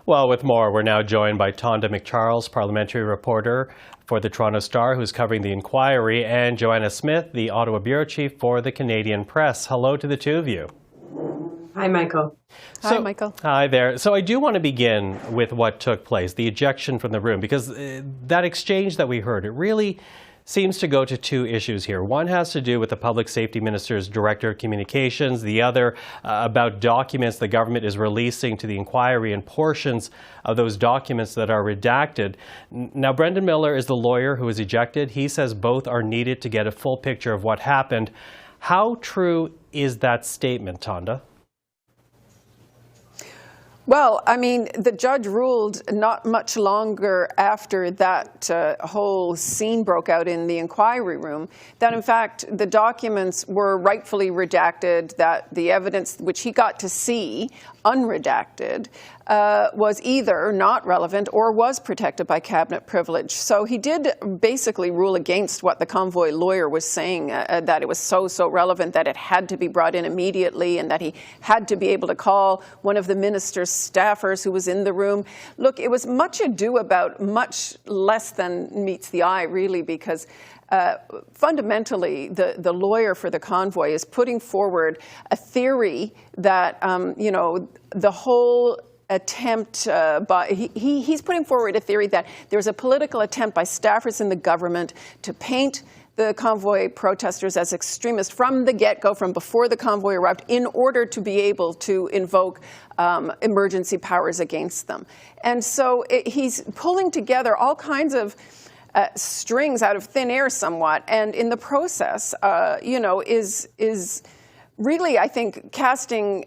Well, with more, we're now joined by Tonda MacCharles, parliamentary reporter for the Toronto Star, who's covering the inquiry, and Joanna Smith, the Ottawa bureau chief for the Canadian Press. Hello to the two of you. Hi, Michael. Hi, Michael. Hi there. So I do want to begin with what took place, the ejection from the room, because that exchange that we heard, it really seems to go to two issues here. One has to do with the Public Safety Minister's Director of Communications, the other about documents the government is releasing to the inquiry and portions of those documents that are redacted. Now, Brendan Miller is the lawyer who was ejected. He says both are needed to get a full picture of what happened. How true is that statement, Tonda? Well, I mean, the judge ruled not much longer after that whole scene broke out in the inquiry room that, in fact, the documents were rightfully redacted, that the evidence which he got to see unredacted was either not relevant or was protected by cabinet privilege. So he did basically rule against what the convoy lawyer was saying, that it was so relevant that it had to be brought in immediately and that he had to be able to call one of the minister's staffers who was in the room. Look, it was much ado about much less than meets the eye, really, because fundamentally, the lawyer for the convoy is putting forward a theory that, the whole attempt he's putting forward a theory that there's a political attempt by staffers in the government to paint the convoy protesters as extremists from the get-go, from before the convoy arrived, in order to be able to invoke emergency powers against them. And so he's pulling together all kinds of strings out of thin air somewhat, and in the process, is really, I think, casting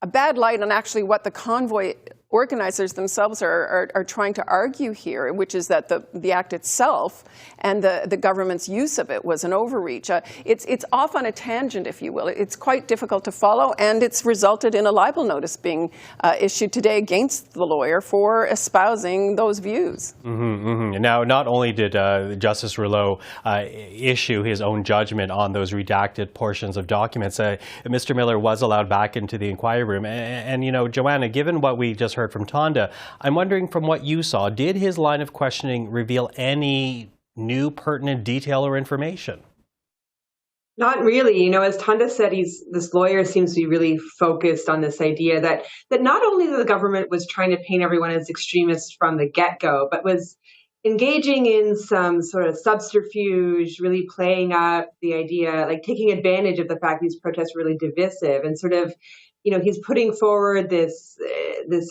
a bad light on actually what the convoy organizers themselves are trying to argue here, which is that the act itself and the government's use of it was an overreach. It's off on a tangent, if you will. It's quite difficult to follow, and it's resulted in a libel notice being issued today against the lawyer for espousing those views. Now, not only did Justice Rouleau issue his own judgment on those redacted portions of documents, Mr. Miller was allowed back into the inquiry room. And Joanna, given what we just heard from Tonda, I'm wondering, from what you saw, did his line of questioning reveal any new pertinent detail or information? Not really. As Tonda said, this lawyer seems to be really focused on this idea that not only the government was trying to paint everyone as extremists from the get-go, but was engaging in some sort of subterfuge, really playing up the idea, like taking advantage of the fact these protests were really divisive, and sort of, he's putting forward this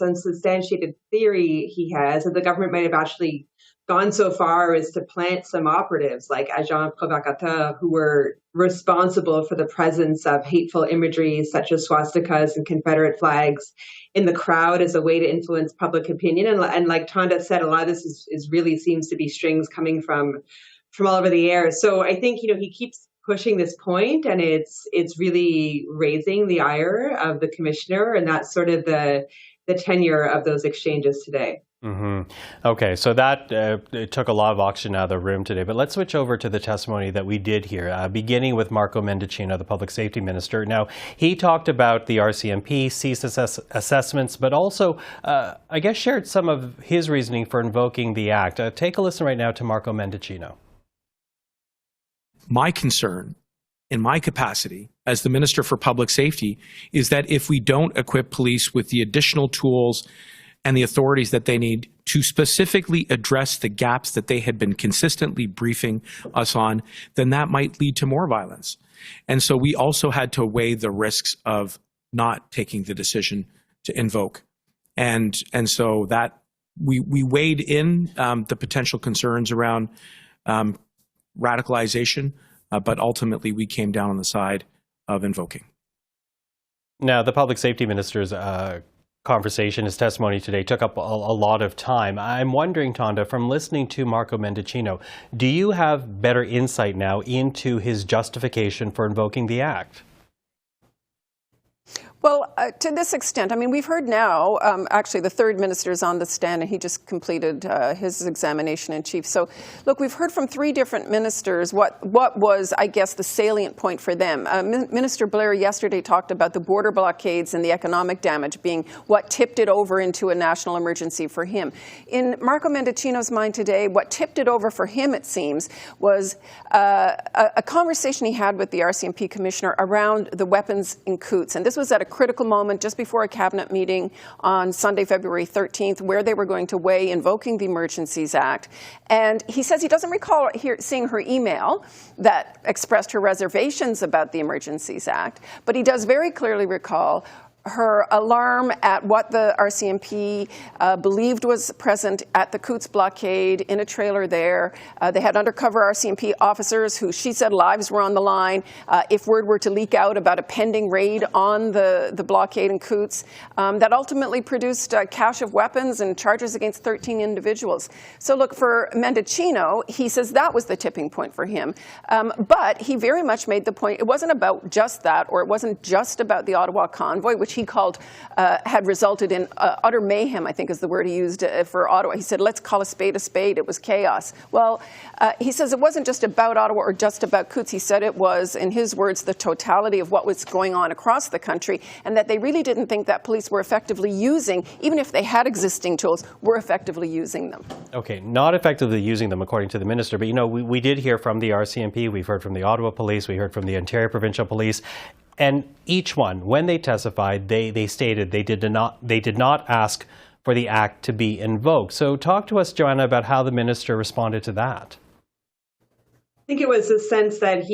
unsubstantiated theory he has that the government might have actually gone so far as to plant some operatives like agents provocateurs who were responsible for the presence of hateful imagery such as swastikas and Confederate flags in the crowd as a way to influence public opinion. And like Tonda said, a lot of this is really seems to be strings coming from all over the air. So I think, he keeps pushing this point, and it's really raising the ire of the commissioner, and that's sort of the tenure of those exchanges today. Okay, so that it took a lot of oxygen out of the room today, but let's switch over to the testimony that we did hear, beginning with Marco Mendicino, the Public Safety Minister. Now, he talked about the RCMP, cease assessments, but also, I guess, shared some of his reasoning for invoking the act. Take a listen right now to Marco Mendicino. My concern, in my capacity as the Minister for Public Safety, is that if we don't equip police with the additional tools and the authorities that they need to specifically address the gaps that they had been consistently briefing us on, then that might lead to more violence. And so we also had to weigh the risks of not taking the decision to invoke. And so that we weighed in the potential concerns around radicalization, but ultimately we came down on the side of invoking. Now, the Public Safety Minister's conversation, his testimony today, took up a lot of time. I'm wondering, Tonda, from listening to Marco Mendicino, do you have better insight now into his justification for invoking the act? Well, to this extent, I mean, we've heard now, actually the third minister is on the stand and he just completed his examination in chief. So, look, we've heard from three different ministers what was, I guess, the salient point for them. Minister Blair yesterday talked about the border blockades and the economic damage being what tipped it over into a national emergency for him. In Marco Mendicino's mind today, what tipped it over for him, it seems, was a conversation he had with the RCMP commissioner around the weapons in Coutts. And this was at a critical moment just before a cabinet meeting on Sunday, February 13th, where they were going to weigh invoking the Emergencies Act. And he says he doesn't recall seeing her email that expressed her reservations about the Emergencies Act, but he does very clearly recall her alarm at what the RCMP believed was present at the Coutts blockade in a trailer there. They had undercover RCMP officers who, she said, lives were on the line if word were to leak out about a pending raid on the blockade in Coutts that ultimately produced a cache of weapons and charges against 13 individuals. So look, for Mendicino, he says that was the tipping point for him. But he very much made the point, it wasn't about just that, or it wasn't just about the Ottawa convoy, which he called, had resulted in utter mayhem, I think is the word he used for Ottawa. He said, let's call a spade a spade. It was chaos. Well, he says it wasn't just about Ottawa or just about Coutts. He said it was, in his words, the totality of what was going on across the country, and that they really didn't think that police were effectively using, even if they had existing tools, were effectively using them. Okay, not effectively using them, according to the minister. But, you know, we did hear from the RCMP. We've heard from the Ottawa Police. We heard from the Ontario Provincial Police. And each one, when they testified, they stated they did not ask for the act to be invoked. So talk to us, Joanna, about how the minister responded to that. I think it was a sense that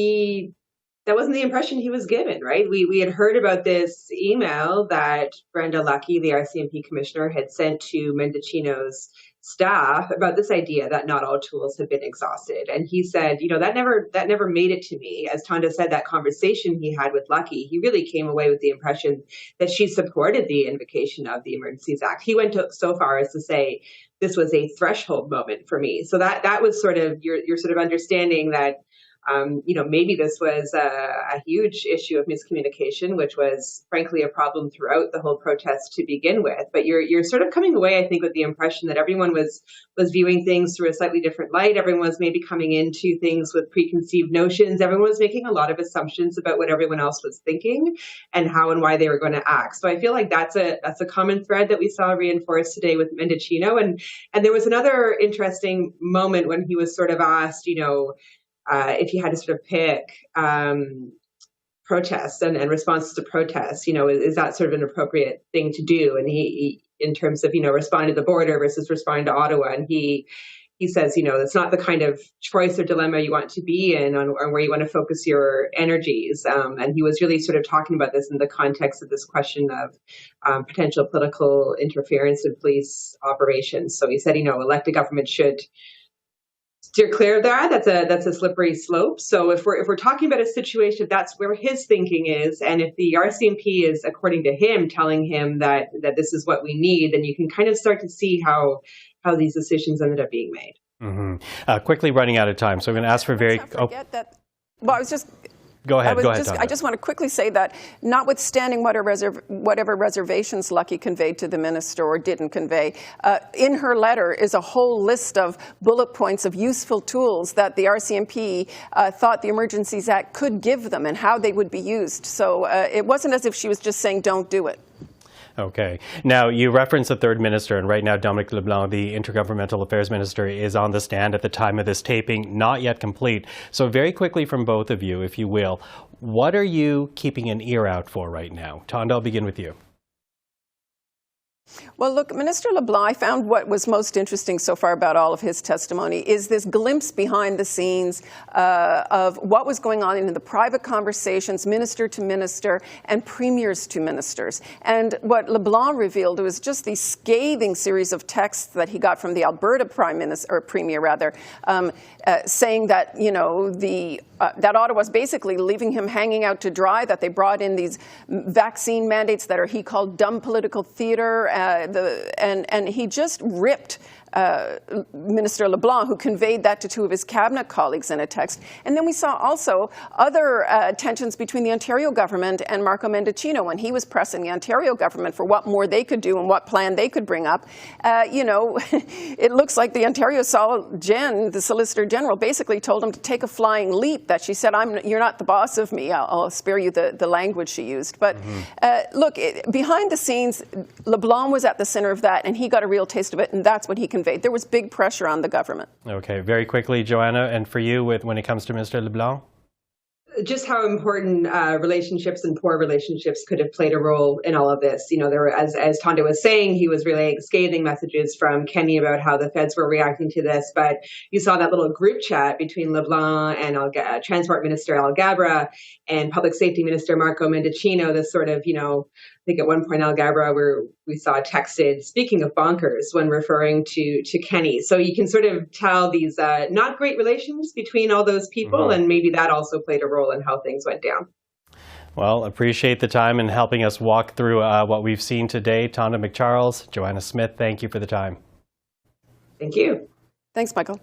that wasn't the impression he was given, right? We had heard about this email that Brenda Lucki, the RCMP commissioner, had sent to Mendicino's staff about this idea that not all tools have been exhausted. And he said, you know, that never made it to me. As Tonda said, that conversation he had with Lucki, he really came away with the impression that she supported the invocation of the Emergencies Act. He went so far as to say this was a threshold moment for me. So that was sort of your sort of understanding that you know, maybe this was a huge issue of miscommunication, which was frankly a problem throughout the whole protest to begin with. But you're sort of coming away, I think, with the impression that everyone was viewing things through a slightly different light. Everyone was maybe coming into things with preconceived notions. Everyone was making a lot of assumptions about what everyone else was thinking and how and why they were going to act. So I feel like that's a common thread that we saw reinforced today with Mendicino. And there was another interesting moment when he was sort of asked, you know, if you had to sort of pick protests and responses to protests, you know, is that sort of an appropriate thing to do? And he in terms of, you know, responding to the border versus responding to Ottawa, and he says, you know, it's not the kind of choice or dilemma you want to be in or where you want to focus your energies. And he was really sort of talking about this in the context of this question of potential political interference in police operations. So he said, you know, elected government should steer clear of that. That's a slippery slope. So if we're talking about a situation, that's where his thinking is, and if the RCMP is, according to him, telling him that this is what we need, then you can kind of start to see how these decisions ended up being made. Mm-hmm. Quickly running out of time, so I'm going to ask for very. Well, I was just. Go ahead. I just want to quickly say that, notwithstanding whatever reservations Lucki conveyed to the minister or didn't convey, in her letter is a whole list of bullet points of useful tools that the RCMP thought the Emergencies Act could give them and how they would be used. So it wasn't as if she was just saying, don't do it. Okay. Now, you referenced the third minister, and right now Dominic LeBlanc, the Intergovernmental Affairs Minister, is on the stand at the time of this taping, not yet complete. So very quickly from both of you, if you will, what are you keeping an ear out for right now? Tonda, I'll begin with you. Well, look, Minister LeBlanc, I found what was most interesting so far about all of his testimony is this glimpse behind the scenes of what was going on in the private conversations, minister to minister and premiers to ministers. And what LeBlanc revealed was just these scathing series of texts that he got from the Alberta premier, saying that, you know, that Ottawa's basically leaving him hanging out to dry, that they brought in these vaccine mandates that he called dumb political theater, and he just ripped Minister LeBlanc, who conveyed that to two of his cabinet colleagues in a text. And then we saw also other tensions between the Ontario government and Marco Mendicino when he was pressing the Ontario government for what more they could do and what plan they could bring up. It looks like the Ontario Jen, the Solicitor General, basically told him to take a flying leap, that she said, you're not the boss of me. I'll spare you the language she used. But look, behind the scenes, LeBlanc was at the center of that, and he got a real taste of it, and that's what he conveyed. There was big pressure on the government. Okay, very quickly, Joanna, and for you, when it comes to Mr. LeBlanc? Just how important relationships and poor relationships could have played a role in all of this. There were, as Tonda was saying, he was relaying scathing messages from Kenney about how the feds were reacting to this. But you saw that little group chat between LeBlanc and Transport Minister Alghabra and Public Safety Minister Marco Mendicino. This sort of, I think at one point Alghabra, where we saw texted, speaking of bonkers, when referring to Kenney. So you can sort of tell these not great relations between all those people, and maybe that also played a role in how things went down. Well, appreciate the time and helping us walk through what we've seen today. Tonda MacCharles, Joanna Smith, thank you for the time. Thank you. Thanks, Michael.